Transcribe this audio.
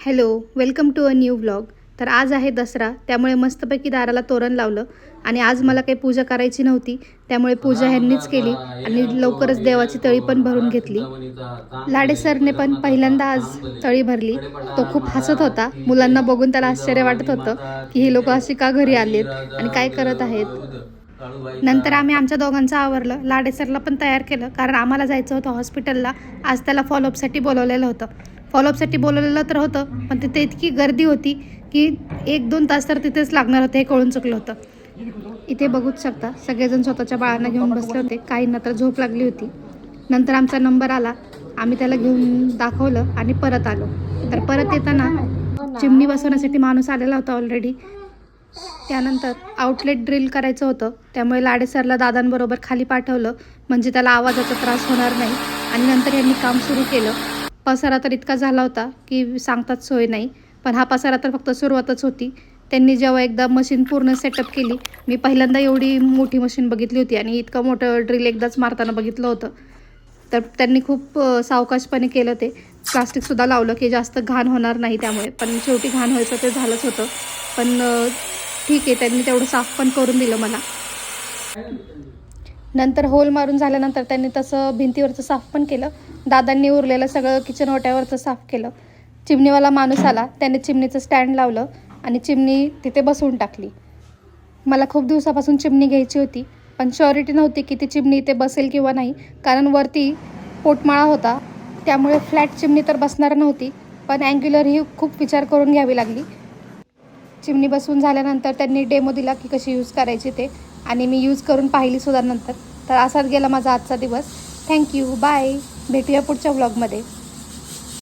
Hello, welcome to a new vlog. तर आज आहे दसरा, त्यामुळे मस्तपैकी दाराला तोरण लावलं. आणि आज मला काही पूजा करायची नव्हती, त्यामुळे पूजा ह्यांनीच केली आणि लवकरच देवाची तळी पण भरून घेतली. लाडे सरने पण पहिल्यांदा आज तळी भरली. तो खूप हसत होता. मुलांना बघून त्याला आश्चर्य वाटत होतं की ही लोक अशी का घरी आलीत आणि काय करत आहेत. नंतर आम्ही आमच्या दोघांचं आवरलं. लाडे सरला पण तयार केलं, कारण आम्हाला जायचं होतं हॉस्पिटलला. आज त्याला फॉलोअपसाठी बोलवलेलं होतं. फॉलोअपसाठी बोलवलेलं तर होतं, पण तिथे इतकी गर्दी होती की 1-2 तास तर तिथेच लागणार होते, हे कळून चुकलं होतं. इथे बघूच शकता, सगळेजण स्वतःच्या बाळांना घेऊन बसले होते. काहींना तर झोप लागली होती. नंतर आमचा नंबर आला, आम्ही त्याला घेऊन दाखवलं आणि परत आलो. तर परत येताना चिमणी बसवण्यासाठी माणूस आलेला होता ऑलरेडी. त्यानंतर आउटलेट ड्रिल करायचं होतं, त्यामुळे लाडे सरला दादांबरोबर खाली पाठवलं, म्हणजे त्याला आवाजाचा त्रास होणार नाही. आणि नंतर यांनी काम सुरू केलं. पसारा तर इतका झाला होता की सांगतात सोय नाही, पण हा पसारा तर फक्त सुरुवातच होती. त्यांनी जेव्हा एकदा मशीन पूर्ण सेटअप केली, मी पहिल्यांदा एवढी मोठी मशीन बघितली होती आणि इतकं मोठं ड्रिल एकदाच मारताना बघितलं होतं. तर त्यांनी खूप सावकाशपणे केलं. ते प्लास्टिकसुद्धा लावलं की जास्त घाण होणार नाही त्यामुळे, पण शेवटी घाण व्हायचं ते झालंच होतं. पण ठीक आहे, त्यांनी तेवढं साफ पण करून दिलं मला. नंतर होल मारून झाल्यानंतर त्यांनी तसं भिंतीवरचं साफ पण केलं. दादांनी उरलेलं सगळं किचन ओट्यावरचं साफ केलं. चिमणीवाला माणूस आला, त्याने चिमणीचं स्टँड लावलं आणि चिमणी तिथे बसवून टाकली. मला खूप दिवसापासून चिमणी घ्यायची होती, पण श्युरिटी नव्हती की ती चिमणी इथे बसेल किंवा नाही, कारण वरती पोटमाळा होता, त्यामुळे फ्लॅट चिमणी तर बसणार नव्हती. पण अँग्युलर ही खूप विचार करून घ्यावी लागली. चिमणी बसवून झाल्यानंतर त्यांनी डेमो दिला की कशी यूज करायची ते, आणि मी यूज करून पाहिलीसुद्धा नंतर. तर असाच गेला माझा आजचा दिवस. Thank you, bye. भेटूया पुढच्या व्लॉगमध्ये.